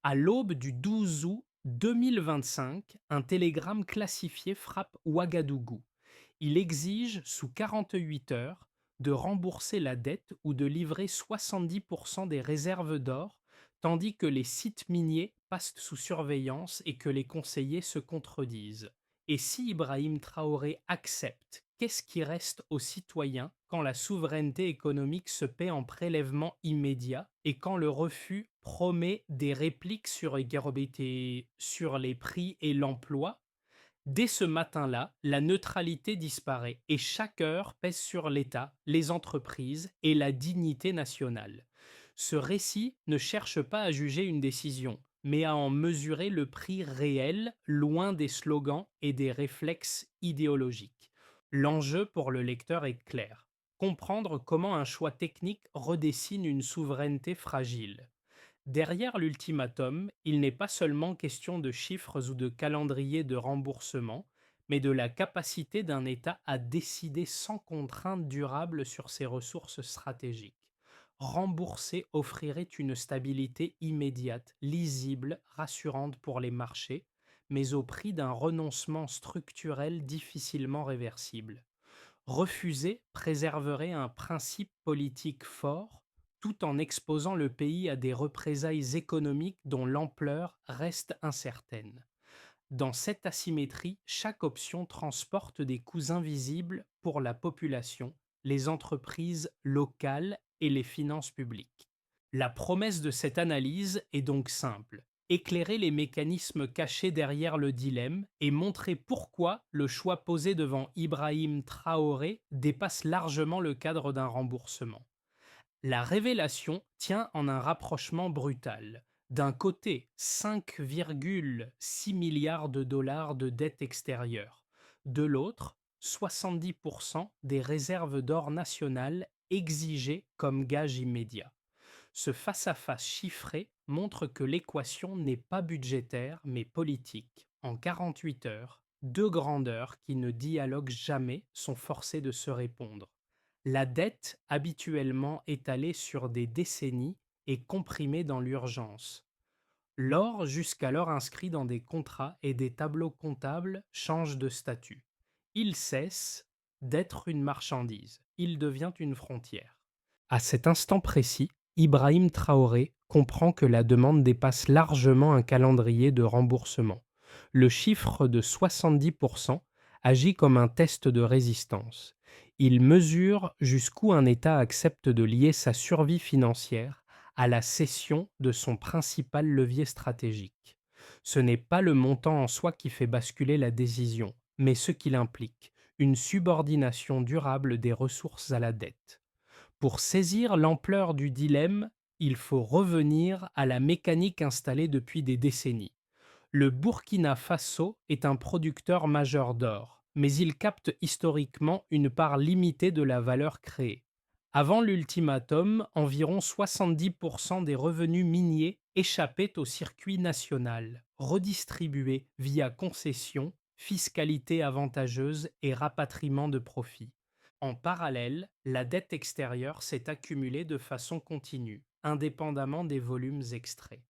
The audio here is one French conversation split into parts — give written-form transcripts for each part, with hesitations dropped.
À l'aube du 12 août 2025, un télégramme classifié frappe Ouagadougou. Il exige, sous 48 heures, de rembourser la dette ou de livrer 70% des réserves d'or, tandis que les sites miniers passent sous surveillance et que les conseillers se contredisent. Et si Ibrahim Traoré accepte, qu'est-ce qui reste aux citoyens quand la souveraineté économique se paie en prélèvement immédiat et quand le refus promet des répliques sur les prix et l'emploi? Dès ce matin-là, la neutralité disparaît et chaque heure pèse sur l'État, les entreprises et la dignité nationale. Ce récit ne cherche pas à juger une décision, mais à en mesurer le prix réel, loin des slogans et des réflexes idéologiques. L'enjeu pour le lecteur est clair: comprendre comment un choix technique redessine une souveraineté fragile. Derrière l'ultimatum, il n'est pas seulement question de chiffres ou de calendrier de remboursement, mais de la capacité d'un État à décider sans contrainte durable sur ses ressources stratégiques. Rembourser offrirait une stabilité immédiate, lisible, rassurante pour les marchés, mais au prix d'un renoncement structurel difficilement réversible. Refuser préserverait un principe politique fort, tout en exposant le pays à des représailles économiques dont l'ampleur reste incertaine. Dans cette asymétrie, chaque option transporte des coûts invisibles pour la population, les entreprises locales et les finances publiques. La promesse de cette analyse est donc simple: éclairer les mécanismes cachés derrière le dilemme et montrer pourquoi le choix posé devant Ibrahim Traoré dépasse largement le cadre d'un remboursement. La révélation tient en un rapprochement brutal. D'un côté, 5,6 milliards de dollars de dette extérieure. De l'autre, 70% des réserves d'or nationales exigées comme gage immédiat. Ce face-à-face chiffré montre que l'équation n'est pas budgétaire mais politique. En 48 heures, deux grandeurs qui ne dialoguent jamais sont forcées de se répondre. La dette, habituellement étalée sur des décennies, est comprimée dans l'urgence. L'or, jusqu'alors inscrit dans des contrats et des tableaux comptables, change de statut. Il cesse d'être une marchandise, il devient une frontière. À cet instant précis, Ibrahim Traoré comprend que la demande dépasse largement un calendrier de remboursement. Le chiffre de 70% agit comme un test de résistance. Il mesure jusqu'où un État accepte de lier sa survie financière à la cession de son principal levier stratégique. Ce n'est pas le montant en soi qui fait basculer la décision, mais ce qu'il implique: une subordination durable des ressources à la dette. Pour saisir l'ampleur du dilemme, il faut revenir à la mécanique installée depuis des décennies. Le Burkina Faso est un producteur majeur d'or, mais il capte historiquement une part limitée de la valeur créée. Avant l'ultimatum, environ 70% des revenus miniers échappaient au circuit national, redistribués via concessions, fiscalité avantageuse et rapatriement de profits. En parallèle, la dette extérieure s'est accumulée de façon continue, indépendamment des volumes extraits.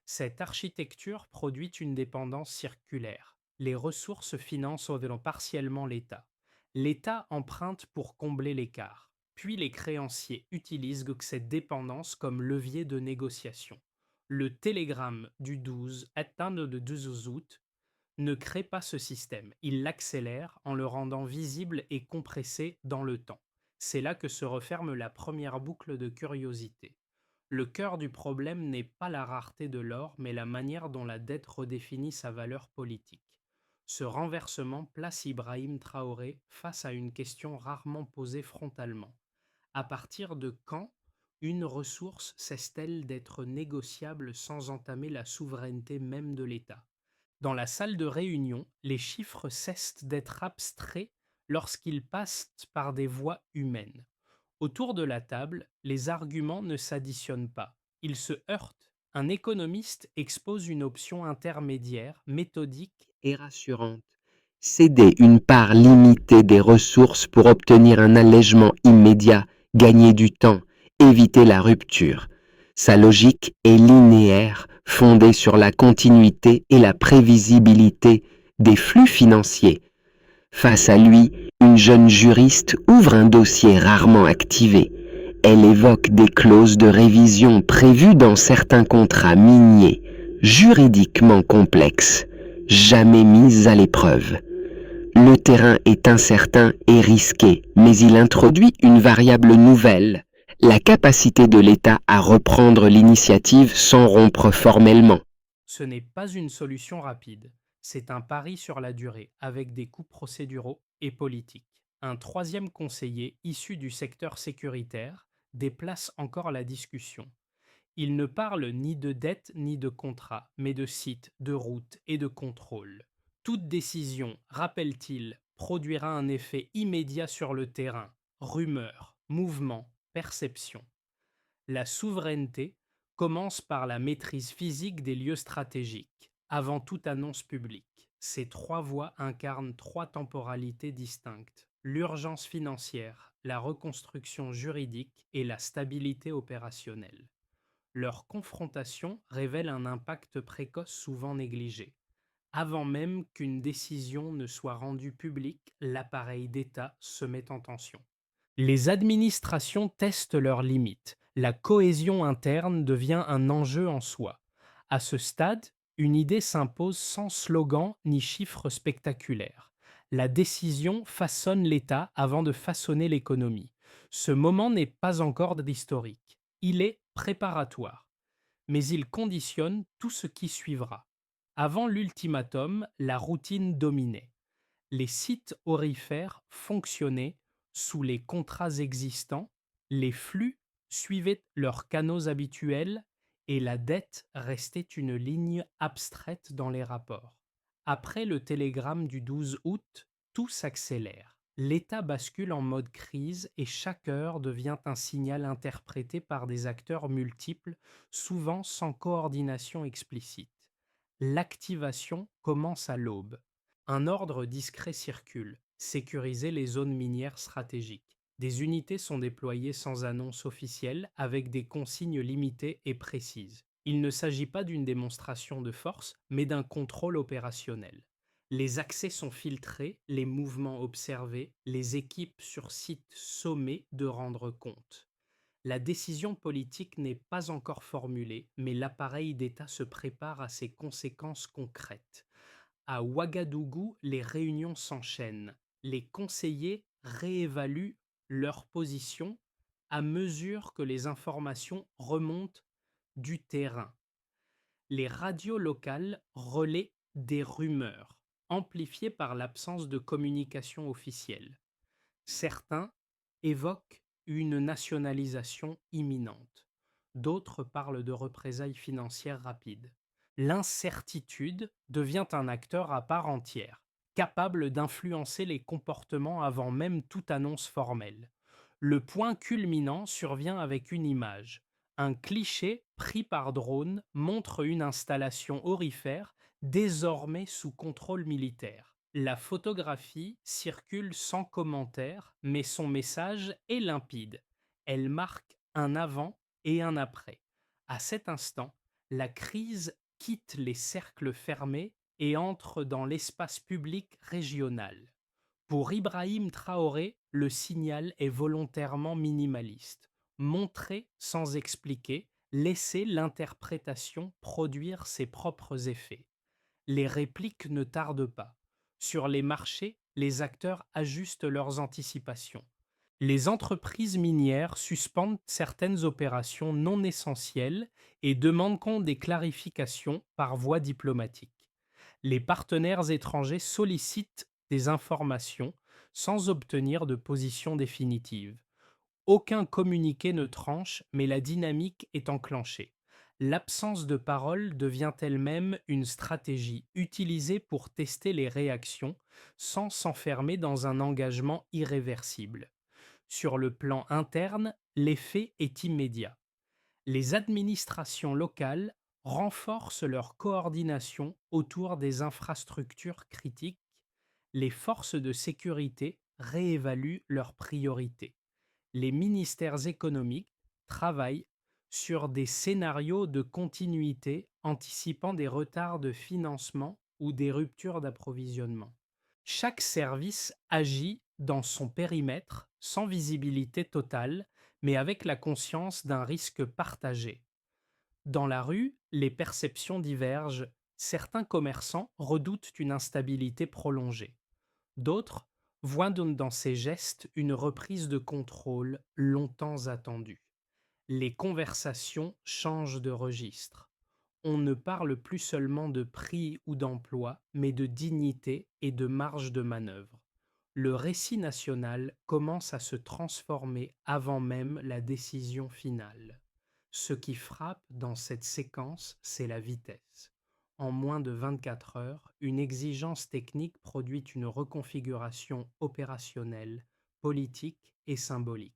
Cette architecture produit une dépendance circulaire. Les ressources financent partiellement l'État. L'État emprunte pour combler l'écart. Puis les créanciers utilisent cette dépendance comme levier de négociation. Le télégramme du 12, atteint de 12 août, ne crée pas ce système. Il l'accélère en le rendant visible et compressé dans le temps. C'est là que se referme la première boucle de curiosité. Le cœur du problème n'est pas la rareté de l'or, mais la manière dont la dette redéfinit sa valeur politique. Ce renversement place Ibrahim Traoré face à une question rarement posée frontalement: à partir de quand une ressource cesse-t-elle d'être négociable sans entamer la souveraineté même de l'État? Dans la salle de réunion, les chiffres cessent d'être abstraits lorsqu'ils passent par des voies humaines. Autour de la table, les arguments ne s'additionnent pas, ils se heurtent. Un économiste expose une option intermédiaire, méthodique et rassurante: Céder une part limitée des ressources pour obtenir un allègement immédiat, gagner du temps, éviter la rupture. Sa logique est linéaire, fondée sur la continuité et la prévisibilité des flux financiers. Face à lui, une jeune juriste ouvre un dossier rarement activé. Elle évoque des clauses de révision prévues dans certains contrats miniers, juridiquement complexes, jamais mises à l'épreuve. Le terrain est incertain et risqué, mais il introduit une variable nouvelle, la capacité de l'État à reprendre l'initiative sans rompre formellement. Ce n'est pas une solution rapide, c'est un pari sur la durée, avec des coûts procéduraux et politiques. Un troisième conseiller, issu du secteur sécuritaire, déplace encore la discussion. Il ne parle ni de dette ni de contrat, mais de sites, de routes et de contrôle. Toute décision, rappelle-t-il, produira un effet immédiat sur le terrain. Rumeurs, mouvements, perceptions. La souveraineté commence par la maîtrise physique des lieux stratégiques, avant toute annonce publique. Ces trois voies incarnent trois temporalités distinctes: l'urgence financière, la reconstruction juridique et la stabilité opérationnelle. Leur confrontation révèle un impact précoce souvent négligé. Avant même qu'une décision ne soit rendue publique, l'appareil d'État se met en tension. Les administrations testent leurs limites. La cohésion interne devient un enjeu en soi. À ce stade, une idée s'impose sans slogan ni chiffres spectaculaires. La décision façonne l'État avant de façonner l'économie. Ce moment n'est pas encore d'historique. Il est préparatoire, mais il conditionne tout ce qui suivra. Avant l'ultimatum, la routine dominait. Les sites aurifères fonctionnaient sous les contrats existants, les flux suivaient leurs canaux habituels et la dette restait une ligne abstraite dans les rapports. Après le télégramme du 12 août, tout s'accélère. L'État bascule en mode crise et chaque heure devient un signal interprété par des acteurs multiples, souvent sans coordination explicite. L'activation commence à l'aube. Un ordre discret circule: sécuriser les zones minières stratégiques. Des unités sont déployées sans annonce officielle, avec des consignes limitées et précises. Il ne s'agit pas d'une démonstration de force, mais d'un contrôle opérationnel. Les accès sont filtrés, les mouvements observés, les équipes sur site sommées de rendre compte. La décision politique n'est pas encore formulée, mais l'appareil d'État se prépare à ses conséquences concrètes. À Ouagadougou, les réunions s'enchaînent. Les conseillers réévaluent leur position à mesure que les informations remontent du terrain. Les radios locales relaient des rumeurs, amplifiées par l'absence de communication officielle. Certains évoquent une nationalisation imminente. D'autres parlent de représailles financières rapides. L'incertitude devient un acteur à part entière, capable d'influencer les comportements avant même toute annonce formelle. Le point culminant survient avec une image. Un cliché pris par drone montre une installation aurifère désormais sous contrôle militaire. La photographie circule sans commentaire, mais son message est limpide. Elle marque un avant et un après. À cet instant, la crise quitte les cercles fermés et entre dans l'espace public régional. Pour Ibrahim Traoré, le signal est volontairement minimaliste. Montrer sans expliquer, laisser l'interprétation produire ses propres effets. Les répliques ne tardent pas. Sur les marchés, les acteurs ajustent leurs anticipations. Les entreprises minières suspendent certaines opérations non essentielles et demanderont des clarifications par voie diplomatique. Les partenaires étrangers sollicitent des informations sans obtenir de position définitive. Aucun communiqué ne tranche, mais la dynamique est enclenchée. L'absence de parole devient elle-même une stratégie utilisée pour tester les réactions sans s'enfermer dans un engagement irréversible. Sur le plan interne, l'effet est immédiat. Les administrations locales renforcent leur coordination autour des infrastructures critiques. Les forces de sécurité réévaluent leurs priorités. Les ministères économiques travaillent sur des scénarios de continuité anticipant des retards de financement ou des ruptures d'approvisionnement. Chaque service agit dans son périmètre sans visibilité totale, mais avec la conscience d'un risque partagé. Dans la rue, les perceptions divergent. Certains commerçants redoutent une instabilité prolongée. D'autres voient dans ces gestes une reprise de contrôle longtemps attendue. Les conversations changent de registre. On ne parle plus seulement de prix ou d'emploi, mais de dignité et de marge de manœuvre. Le récit national commence à se transformer avant même la décision finale. Ce qui frappe dans cette séquence, c'est la vitesse. En moins de 24 heures, une exigence technique produit une reconfiguration opérationnelle, politique et symbolique.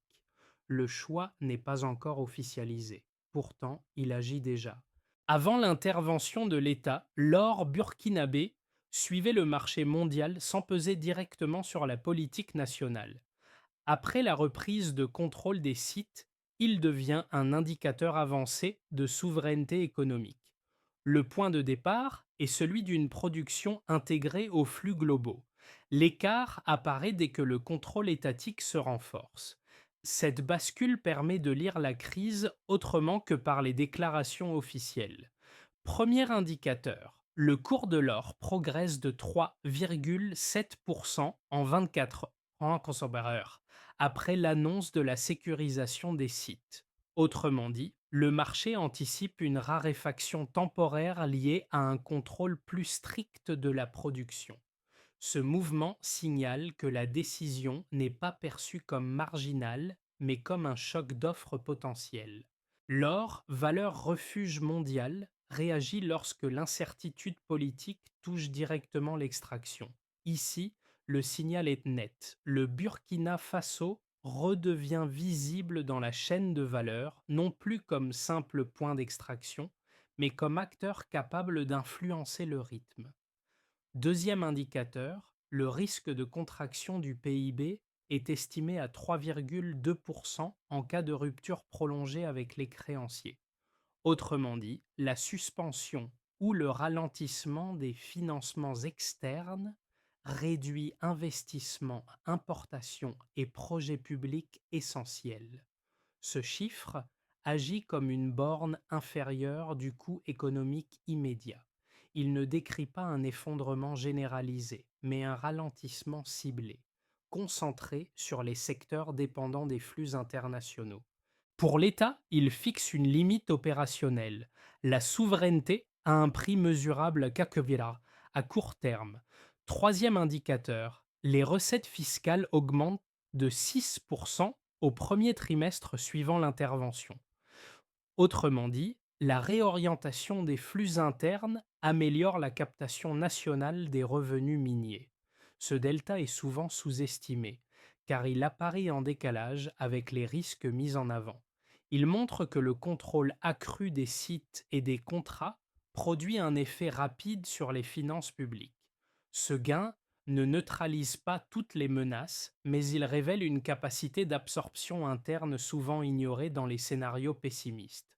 Le choix n'est pas encore officialisé. Pourtant, il agit déjà. Avant l'intervention de l'État, l'or burkinabé suivait le marché mondial sans peser directement sur la politique nationale. Après la reprise de contrôle des sites, il devient un indicateur avancé de souveraineté économique. Le point de départ est celui d'une production intégrée aux flux globaux. L'écart apparaît dès que le contrôle étatique se renforce. Cette bascule permet de lire la crise autrement que par les déclarations officielles. Premier indicateur, le cours de l'or progresse de 3,7% en 24 heures après l'annonce de la sécurisation des sites. Autrement dit, le marché anticipe une raréfaction temporaire liée à un contrôle plus strict de la production. Ce mouvement signale que la décision n'est pas perçue comme marginale, mais comme un choc d'offres potentiel. L'or, valeur refuge mondial, réagit lorsque l'incertitude politique touche directement l'extraction. Ici, le signal est net. Le Burkina Faso redevient visible dans la chaîne de valeur, non plus comme simple point d'extraction, mais comme acteur capable d'influencer le rythme. Deuxième indicateur, le risque de contraction du PIB est estimé à 3,2% en cas de rupture prolongée avec les créanciers. Autrement dit, la suspension ou le ralentissement des financements externes réduit investissements, importations et projets publics essentiels. Ce chiffre agit comme une borne inférieure du coût économique immédiat. Il ne décrit pas un effondrement généralisé, mais un ralentissement ciblé, concentré sur les secteurs dépendants des flux internationaux. Pour l'État, il fixe une limite opérationnelle. La souveraineté a un prix mesurable Kakevira, à court terme. Troisième indicateur, les recettes fiscales augmentent de 6% au premier trimestre suivant l'intervention. Autrement dit, la réorientation des flux internes améliore la captation nationale des revenus miniers. Ce delta est souvent sous-estimé, car il apparaît en décalage avec les risques mis en avant. Il montre que le contrôle accru des sites et des contrats produit un effet rapide sur les finances publiques. Ce gain ne neutralise pas toutes les menaces, mais il révèle une capacité d'absorption interne souvent ignorée dans les scénarios pessimistes.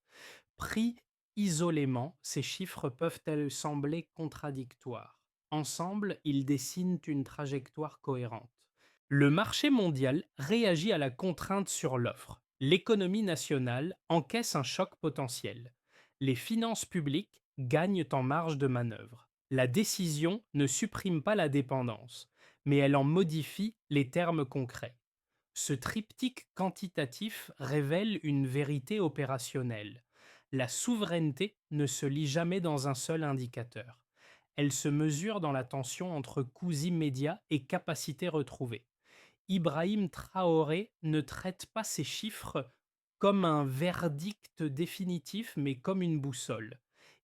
Pris isolément, ces chiffres peuvent-elles sembler contradictoires. Ensemble, ils dessinent une trajectoire cohérente. Le marché mondial réagit à la contrainte sur l'offre. L'économie nationale encaisse un choc potentiel. Les finances publiques gagnent en marge de manœuvre. La décision ne supprime pas la dépendance, mais elle en modifie les termes concrets. Ce triptyque quantitatif révèle une vérité opérationnelle. La souveraineté ne se lit jamais dans un seul indicateur. Elle se mesure dans la tension entre coûts immédiats et capacités retrouvées. Ibrahim Traoré ne traite pas ces chiffres comme un verdict définitif, mais comme une boussole.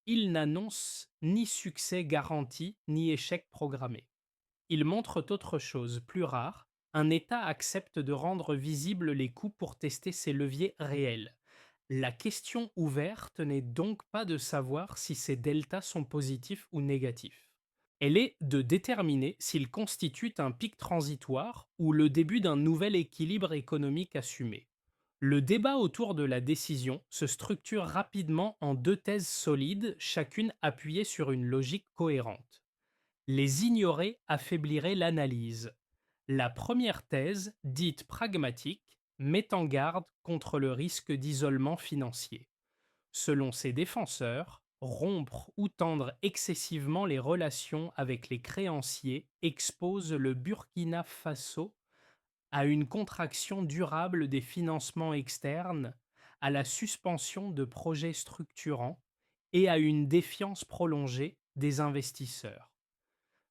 Il n'annonce ni succès garanti, ni échec programmé. Il montre autre chose, plus rare, un État accepte de rendre visibles les coûts pour tester ses leviers réels. La question ouverte n'est donc pas de savoir si ces deltas sont positifs ou négatifs. Elle est de déterminer s'ils constituent un pic transitoire ou le début d'un nouvel équilibre économique assumé. Le débat autour de la décision se structure rapidement en deux thèses solides, chacune appuyée sur une logique cohérente. Les ignorer affaiblirait l'analyse. La première thèse, dite pragmatique, met en garde contre le risque d'isolement financier. Selon ses défenseurs, rompre ou tendre excessivement les relations avec les créanciers expose le Burkina Faso à une contraction durable des financements externes, à la suspension de projets structurants et à une défiance prolongée des investisseurs.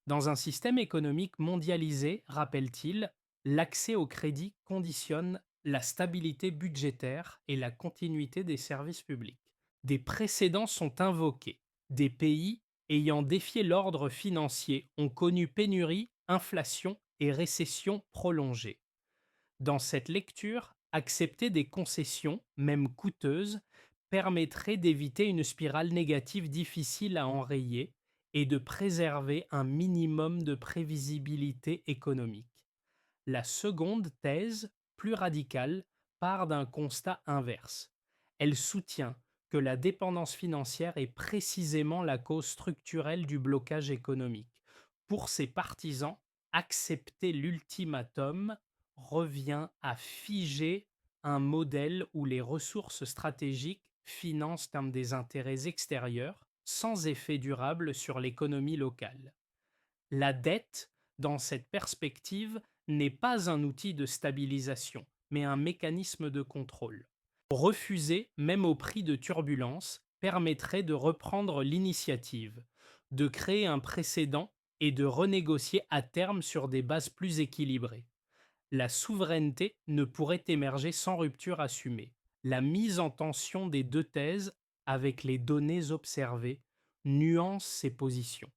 Dans un système économique mondialisé, rappelle-t-il, l'accès au crédit conditionne la stabilité budgétaire et la continuité des services publics. Des précédents sont invoqués. Des pays ayant défié l'ordre financier ont connu pénurie, inflation et récession prolongée. Dans cette lecture, accepter des concessions, même coûteuses, permettrait d'éviter une spirale négative difficile à enrayer et de préserver un minimum de prévisibilité économique. La seconde thèse, plus radicale, part d'un constat inverse. Elle soutient que la dépendance financière est précisément la cause structurelle du blocage économique. Pour ses partisans, accepter l'ultimatum revient à figer un modèle où les ressources stratégiques financent un des intérêts extérieurs sans effet durable sur l'économie locale. La dette, dans cette perspective, n'est pas un outil de stabilisation, mais un mécanisme de contrôle. Refuser, même au prix de turbulences, permettrait de reprendre l'initiative, de créer un précédent et de renégocier à terme sur des bases plus équilibrées. La souveraineté ne pourrait émerger sans rupture assumée. La mise en tension des deux thèses avec les données observées nuance ces positions.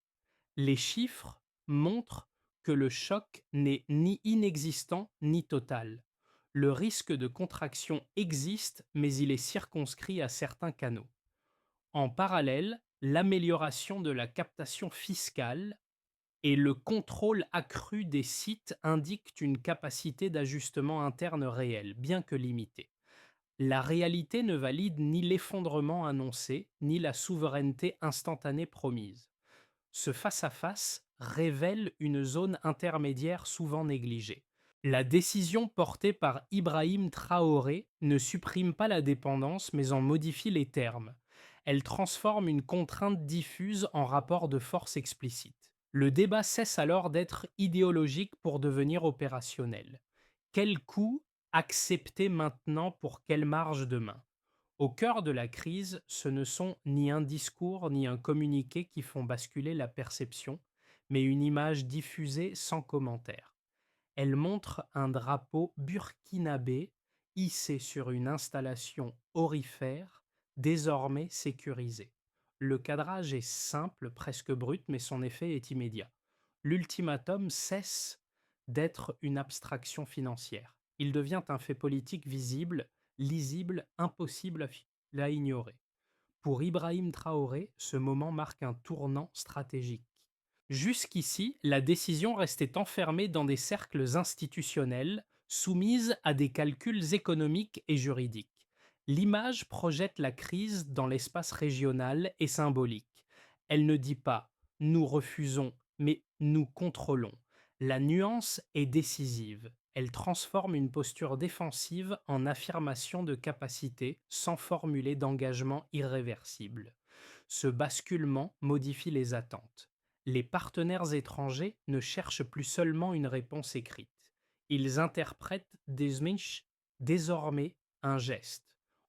Les chiffres montrent que le choc n'est ni inexistant ni total. Le risque de contraction existe, mais il est circonscrit à certains canaux. En parallèle, l'amélioration de la captation fiscale et le contrôle accru des sites indiquent une capacité d'ajustement interne réelle, bien que limitée. La réalité ne valide ni l'effondrement annoncé, ni la souveraineté instantanée promise. Ce face-à-face révèle une zone intermédiaire souvent négligée. La décision portée par Ibrahim Traoré ne supprime pas la dépendance mais en modifie les termes. Elle transforme une contrainte diffuse en rapport de force explicite. Le débat cesse alors d'être idéologique pour devenir opérationnel. Quel coût accepter maintenant pour quelle marge demain? Au cœur de la crise, ce ne sont ni un discours ni un communiqué qui font basculer la perception, mais une image diffusée sans commentaire. Elle montre un drapeau burkinabé hissé sur une installation aurifère, désormais sécurisée. Le cadrage est simple, presque brut, mais son effet est immédiat. L'ultimatum cesse d'être une abstraction financière. Il devient un fait politique visible, lisible, impossible à ignorer. Pour Ibrahim Traoré, ce moment marque un tournant stratégique. Jusqu'ici, la décision restait enfermée dans des cercles institutionnels, soumise à des calculs économiques et juridiques. L'image projette la crise dans l'espace régional et symbolique. Elle ne dit pas «nous refusons», mais «nous contrôlons». La nuance est décisive. Elle transforme une posture défensive en affirmation de capacité sans formuler d'engagement irréversible. Ce basculement modifie les attentes. Les partenaires étrangers ne cherchent plus seulement une réponse écrite. Ils interprètent désormais un geste.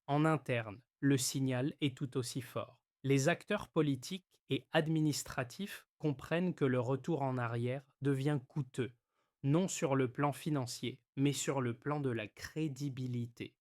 En interne, le signal est tout aussi fort. Les acteurs politiques et administratifs comprennent que le retour en arrière devient coûteux, non sur le plan financier, mais sur le plan de la crédibilité.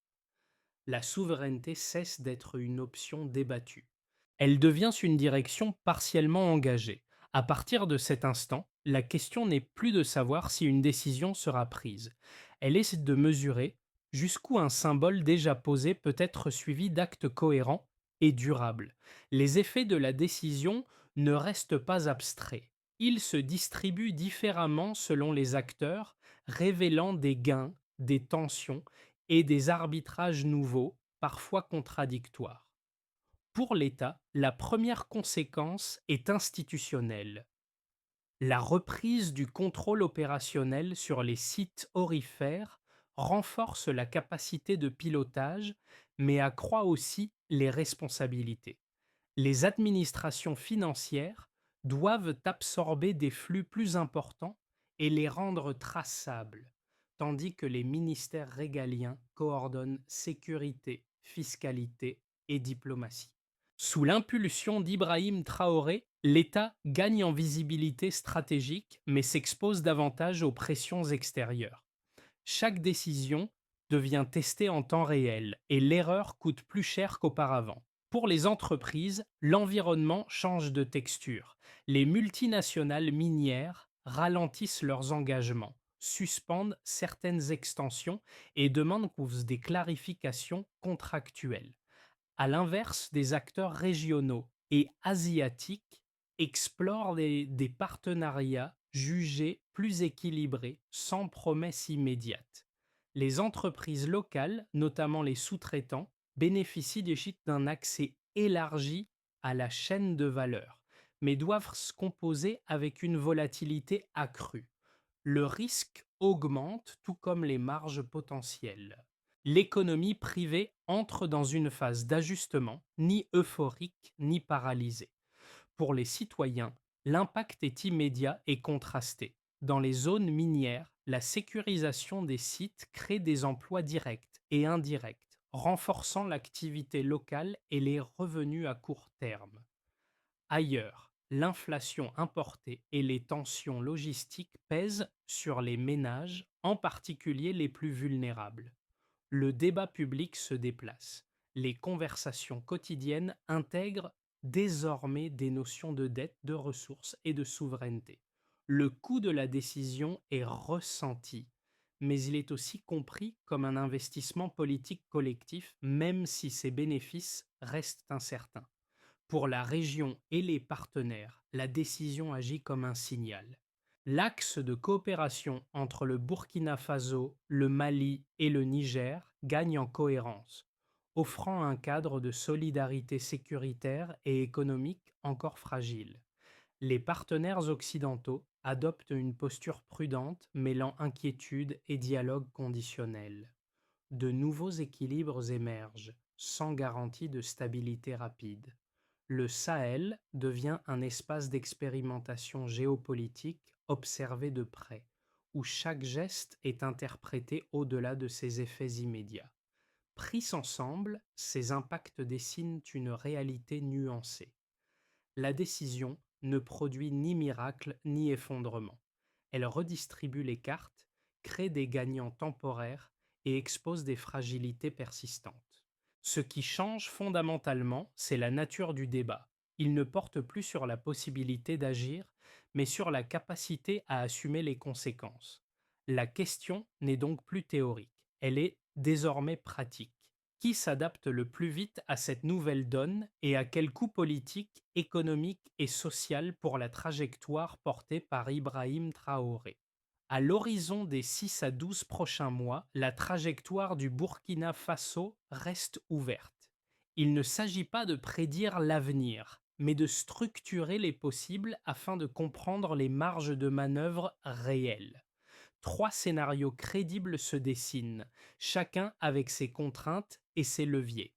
La souveraineté cesse d'être une option débattue. Elle devient une direction partiellement engagée. À partir de cet instant, la question n'est plus de savoir si une décision sera prise. Elle est de mesurer jusqu'où un symbole déjà posé peut être suivi d'actes cohérents et durables. Les effets de la décision ne restent pas abstraits. Ils se distribuent différemment selon les acteurs, révélant des gains, des tensions et des arbitrages nouveaux, parfois contradictoires. Pour l'État, la première conséquence est institutionnelle. La reprise du contrôle opérationnel sur les sites aurifères renforce la capacité de pilotage, mais accroît aussi les responsabilités. Les administrations financières doivent absorber des flux plus importants et les rendre traçables, tandis que les ministères régaliens coordonnent sécurité, fiscalité et diplomatie. Sous l'impulsion d'Ibrahim Traoré, l'État gagne en visibilité stratégique mais s'expose davantage aux pressions extérieures. Chaque décision devient testée en temps réel et l'erreur coûte plus cher qu'auparavant. Pour les entreprises, l'environnement change de texture. Les multinationales minières ralentissent leurs engagements, suspendent certaines extensions et demandent des clarifications contractuelles. À l'inverse, des acteurs régionaux et asiatiques explorent des partenariats jugés plus équilibrés, sans promesse immédiate. Les entreprises locales, notamment les sous-traitants, bénéficient d'un accès élargi à la chaîne de valeur, mais doivent se composer avec une volatilité accrue. Le risque augmente, tout comme les marges potentielles. L'économie privée entre dans une phase d'ajustement, ni euphorique ni paralysée. Pour les citoyens, l'impact est immédiat et contrasté. Dans les zones minières, la sécurisation des sites crée des emplois directs et indirects, renforçant l'activité locale et les revenus à court terme. Ailleurs, l'inflation importée et les tensions logistiques pèsent sur les ménages, en particulier les plus vulnérables. Le débat public se déplace. Les conversations quotidiennes intègrent désormais des notions de dette, de ressources et de souveraineté. Le coût de la décision est ressenti, mais il est aussi compris comme un investissement politique collectif, même si ses bénéfices restent incertains. Pour la région et les partenaires, la décision agit comme un signal. L'axe de coopération entre le Burkina Faso, le Mali et le Niger gagne en cohérence, offrant un cadre de solidarité sécuritaire et économique encore fragile. Les partenaires occidentaux adoptent une posture prudente mêlant inquiétude et dialogue conditionnel. De nouveaux équilibres émergent, sans garantie de stabilité rapide. Le Sahel devient un espace d'expérimentation géopolitique observé de près, où chaque geste est interprété au-delà de ses effets immédiats. Pris ensemble, ces impacts dessinent une réalité nuancée. La décision ne produit ni miracle ni effondrement. Elle redistribue les cartes, crée des gagnants temporaires et expose des fragilités persistantes. Ce qui change fondamentalement, c'est la nature du débat. Il ne porte plus sur la possibilité d'agir, mais sur la capacité à assumer les conséquences. La question n'est donc plus théorique, elle est désormais pratique. Qui s'adapte le plus vite à cette nouvelle donne et à quel coût politique, économique et social pour la trajectoire portée par Ibrahim Traoré? À l'horizon des 6 à 12 prochains mois, la trajectoire du Burkina Faso reste ouverte. Il ne s'agit pas de prédire l'avenir, mais de structurer les possibles afin de comprendre les marges de manœuvre réelles. Trois scénarios crédibles se dessinent, chacun avec ses contraintes et ses leviers.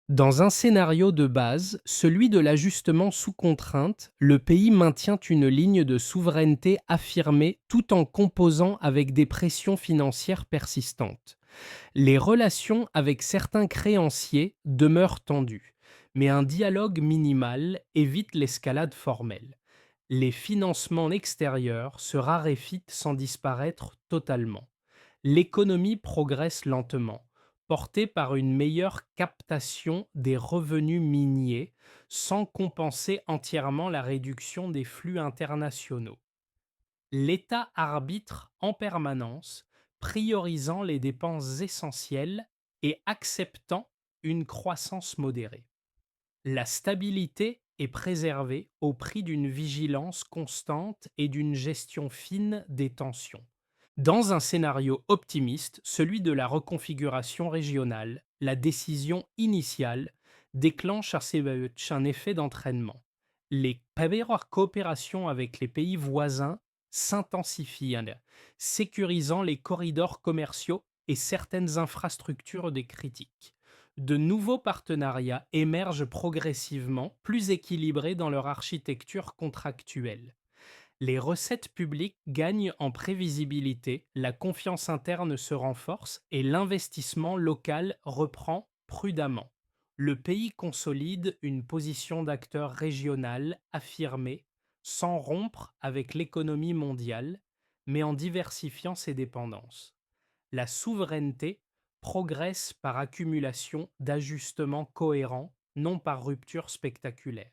Dans un scénario de base, celui de l'ajustement sous contrainte, le pays maintient une ligne de souveraineté affirmée tout en composant avec des pressions financières persistantes. Les relations avec certains créanciers demeurent tendues, mais un dialogue minimal évite l'escalade formelle. Les financements extérieurs se raréfient sans disparaître totalement. L'économie progresse lentement, portée par une meilleure captation des revenus miniers, sans compenser entièrement la réduction des flux internationaux. L'État arbitre en permanence, priorisant les dépenses essentielles et acceptant une croissance modérée. La stabilité est préservée au prix d'une vigilance constante et d'une gestion fine des tensions. Dans un scénario optimiste, celui de la reconfiguration régionale, la décision initiale déclenche un effet d'entraînement. Les coopérations avec les pays voisins s'intensifient, sécurisant les corridors commerciaux et certaines infrastructures des critiques. De nouveaux partenariats émergent progressivement, plus équilibrés dans leur architecture contractuelle. Les recettes publiques gagnent en prévisibilité, la confiance interne se renforce et l'investissement local reprend prudemment. Le pays consolide une position d'acteur régional affirmée, sans rompre avec l'économie mondiale, mais en diversifiant ses dépendances. La souveraineté progresse par accumulation d'ajustements cohérents, non par rupture spectaculaire.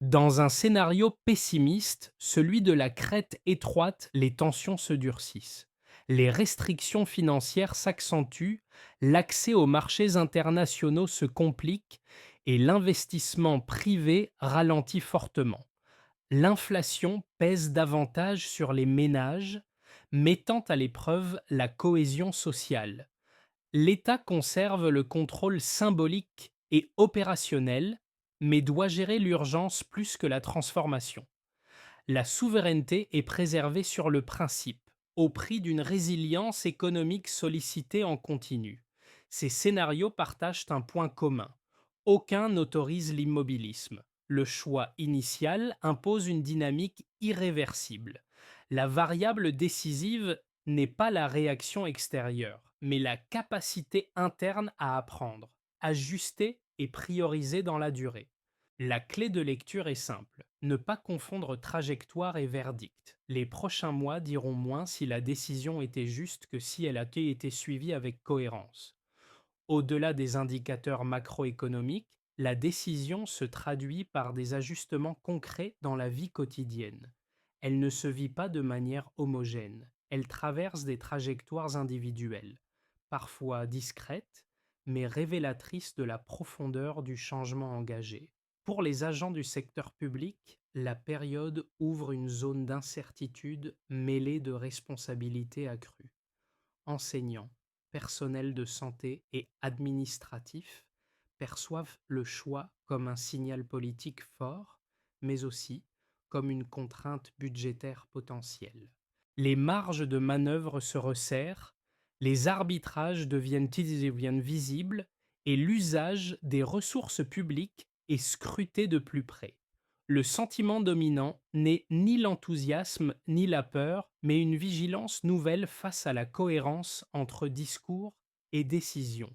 Dans un scénario pessimiste, celui de la crête étroite, les tensions se durcissent. Les restrictions financières s'accentuent, l'accès aux marchés internationaux se complique et l'investissement privé ralentit fortement. L'inflation pèse davantage sur les ménages, mettant à l'épreuve la cohésion sociale. L'État conserve le contrôle symbolique et opérationnel, mais doit gérer l'urgence plus que la transformation. La souveraineté est préservée sur le principe, au prix d'une résilience économique sollicitée en continu. Ces scénarios partagent un point commun. Aucun n'autorise l'immobilisme. Le choix initial impose une dynamique irréversible. La variable décisive n'est pas la réaction extérieure, mais la capacité interne à apprendre, ajuster et prioriser dans la durée. La clé de lecture est simple, ne pas confondre trajectoire et verdict. Les prochains mois diront moins si la décision était juste que si elle a été suivie avec cohérence. Au-delà des indicateurs macroéconomiques, la décision se traduit par des ajustements concrets dans la vie quotidienne. Elle ne se vit pas de manière homogène, elle traverse des trajectoires individuelles, parfois discrètes, mais révélatrices de la profondeur du changement engagé. Pour les agents du secteur public, la période ouvre une zone d'incertitude mêlée de responsabilités accrues. Enseignants, personnel de santé et administratif perçoivent le choix comme un signal politique fort, mais aussi comme une contrainte budgétaire potentielle. Les marges de manœuvre se resserrent, les arbitrages deviennent visibles et l'usage des ressources publiques est scruté de plus près. Le sentiment dominant n'est ni l'enthousiasme ni la peur, mais une vigilance nouvelle face à la cohérence entre discours et décision.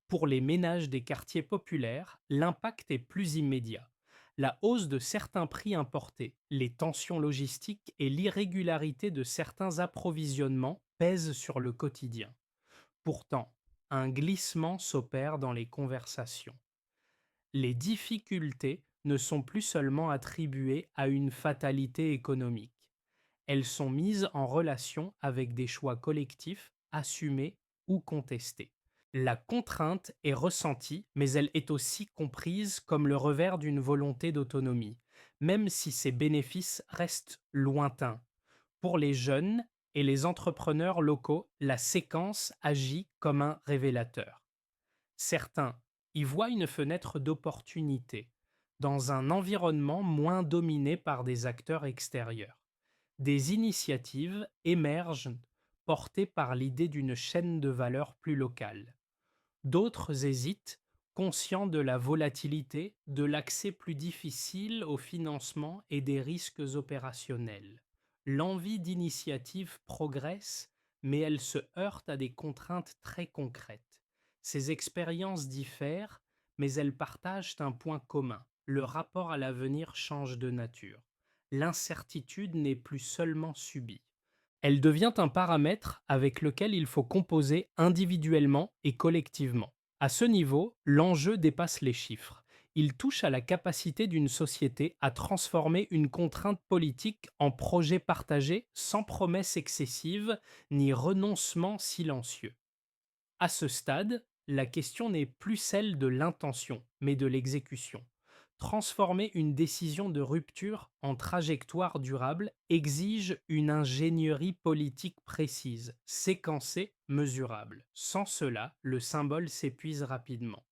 Pour les ménages des quartiers populaires, l'impact est plus immédiat. La hausse de certains prix importés, les tensions logistiques et l'irrégularité de certains approvisionnements pèsent sur le quotidien. Pourtant, un glissement s'opère dans les conversations. Les difficultés ne sont plus seulement attribuées à une fatalité économique. Elles sont mises en relation avec des choix collectifs assumés ou contestés. La contrainte est ressentie, mais elle est aussi comprise comme le revers d'une volonté d'autonomie, même si ses bénéfices restent lointains. Pour les jeunes et les entrepreneurs locaux, la séquence agit comme un révélateur. Certains y voient une fenêtre d'opportunité dans un environnement moins dominé par des acteurs extérieurs. Des initiatives émergent portées par l'idée d'une chaîne de valeur plus locale. D'autres hésitent, conscients de la volatilité, de l'accès plus difficile au financement et des risques opérationnels. L'envie d'initiative progresse, mais elle se heurte à des contraintes très concrètes. Ces expériences diffèrent, mais elles partagent un point commun. Le rapport à l'avenir change de nature. L'incertitude n'est plus seulement subie. Elle devient un paramètre avec lequel il faut composer individuellement et collectivement. À ce niveau, l'enjeu dépasse les chiffres. Il touche à la capacité d'une société à transformer une contrainte politique en projet partagé sans promesse excessive ni renoncement silencieux. À ce stade, la question n'est plus celle de l'intention, mais de l'exécution. Transformer une décision de rupture en trajectoire durable exige une ingénierie politique précise, séquencée, mesurable. Sans cela, le symbole s'épuise rapidement.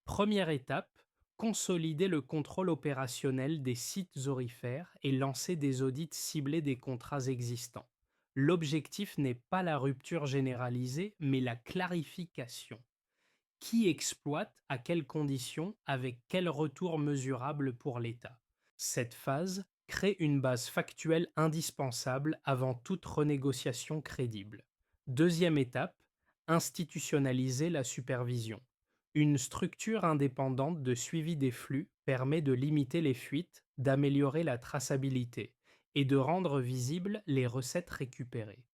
Première étape, consolider le contrôle opérationnel des sites aurifères et lancer des audits ciblés des contrats existants. L'objectif n'est pas la rupture généralisée, mais la clarification. Qui exploite, à quelles conditions, avec quel retour mesurable pour l'État. Cette phase crée une base factuelle indispensable avant toute renégociation crédible. Deuxième étape, institutionnaliser la supervision. Une structure indépendante de suivi des flux permet de limiter les fuites, d'améliorer la traçabilité et de rendre visibles les recettes récupérées.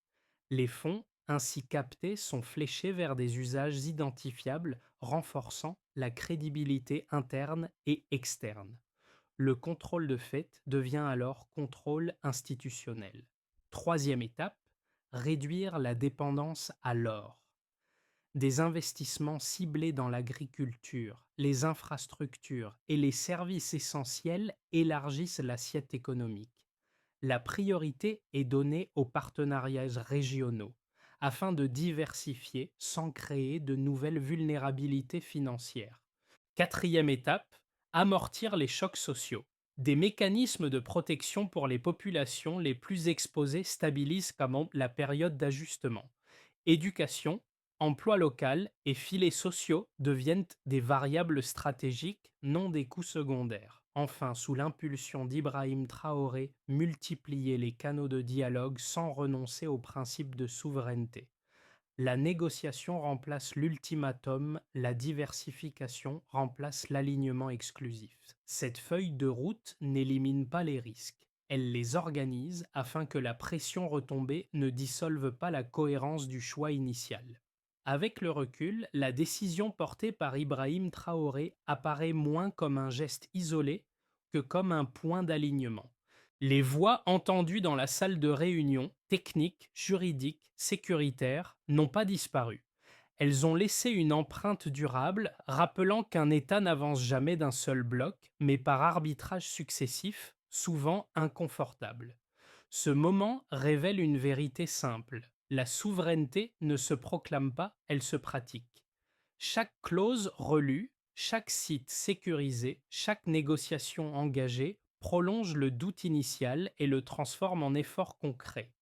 Les fonds ainsi captés sont fléchés vers des usages identifiables, renforçant la crédibilité interne et externe. Le contrôle de fait devient alors contrôle institutionnel. Troisième étape, réduire la dépendance à l'or. Des investissements ciblés dans l'agriculture, les infrastructures et les services essentiels élargissent l'assiette économique. La priorité est donnée aux partenariats régionaux afin de diversifier sans créer de nouvelles vulnérabilités financières. Quatrième étape, amortir les chocs sociaux. Des mécanismes de protection pour les populations les plus exposées stabilisent comme la période d'ajustement. Éducation, emploi local et filets sociaux deviennent des variables stratégiques, non des coûts secondaires. Enfin, sous l'impulsion d'Ibrahim Traoré, multiplier les canaux de dialogue sans renoncer au principe de souveraineté. La négociation remplace l'ultimatum, la diversification remplace l'alignement exclusif. Cette feuille de route n'élimine pas les risques. Elle les organise afin que la pression retombée ne dissolve pas la cohérence du choix initial. Avec le recul, la décision portée par Ibrahim Traoré apparaît moins comme un geste isolé que comme un point d'alignement. Les voix entendues dans la salle de réunion, techniques, juridiques, sécuritaires, n'ont pas disparu. Elles ont laissé une empreinte durable, rappelant qu'un État n'avance jamais d'un seul bloc, mais par arbitrage successif, souvent inconfortable. Ce moment révèle une vérité simple. La souveraineté ne se proclame pas, elle se pratique. Chaque clause relue, chaque site sécurisé, chaque négociation engagée prolonge le doute initial et le transforme en effort concret.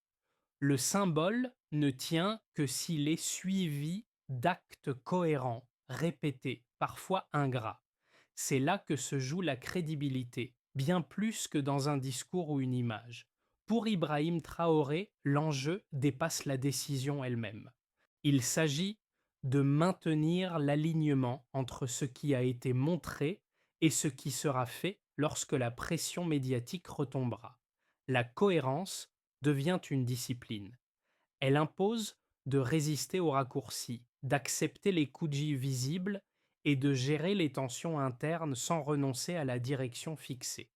Le symbole ne tient que s'il est suivi d'actes cohérents, répétés, parfois ingrats. C'est là que se joue la crédibilité, bien plus que dans un discours ou une image. Pour Ibrahim Traoré, l'enjeu dépasse la décision elle-même. Il s'agit de maintenir l'alignement entre ce qui a été montré et ce qui sera fait lorsque la pression médiatique retombera. La cohérence devient une discipline. Elle impose de résister aux raccourcis, d'accepter les coups de gifle visibles et de gérer les tensions internes sans renoncer à la direction fixée.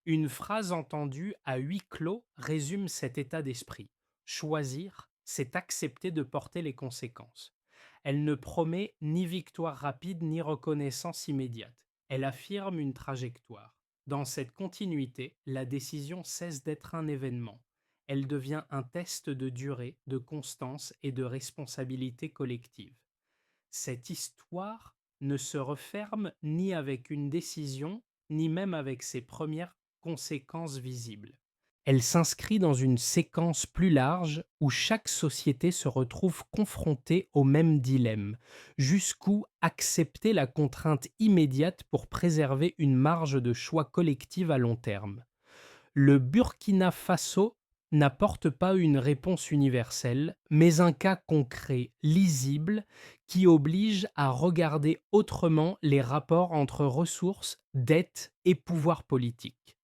Une phrase entendue à huis clos résume cet état d'esprit. Choisir, c'est accepter de porter les conséquences. Elle ne promet ni victoire rapide ni reconnaissance immédiate. Elle affirme une trajectoire. Dans cette continuité, la décision cesse d'être un événement. Elle devient un test de durée, de constance et de responsabilité collective. Cette histoire ne se referme ni avec une décision, ni même avec ses premières conséquences visibles. Elle s'inscrit dans une séquence plus large où chaque société se retrouve confrontée au même dilemme. Jusqu'où accepter la contrainte immédiate pour préserver une marge de choix collective à long terme. Le Burkina Faso n'apporte pas une réponse universelle, mais un cas concret, lisible, qui oblige à regarder autrement les rapports entre ressources, dettes et pouvoir politique.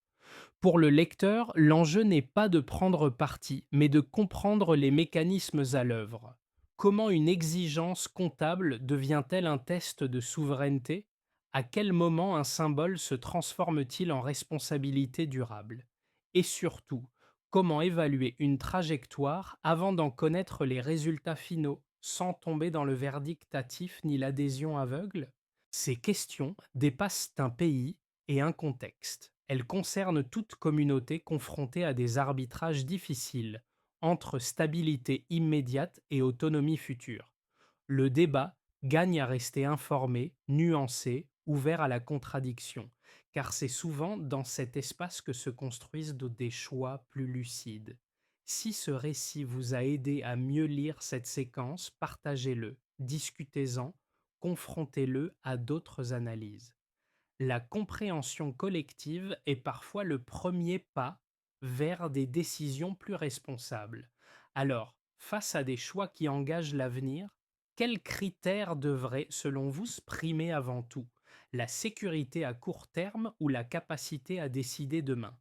Pour le lecteur, l'enjeu n'est pas de prendre parti, mais de comprendre les mécanismes à l'œuvre. Comment une exigence comptable devient-elle un test de souveraineté? À quel moment un symbole se transforme-t-il en responsabilité durable? Et surtout, comment évaluer une trajectoire avant d'en connaître les résultats finaux, sans tomber dans le verdict hâtif ni l'adhésion aveugle? Ces questions dépassent un pays et un contexte. Elle concerne toute communauté confrontée à des arbitrages difficiles entre stabilité immédiate et autonomie future. Le débat gagne à rester informé, nuancé, ouvert à la contradiction, car c'est souvent dans cet espace que se construisent des choix plus lucides. Si ce récit vous a aidé à mieux lire cette séquence, partagez-le, discutez-en, confrontez-le à d'autres analyses. La compréhension collective est parfois le premier pas vers des décisions plus responsables. Alors, face à des choix qui engagent l'avenir, quels critères devraient, selon vous, se primer avant tout? La sécurité à court terme ou la capacité à décider demain?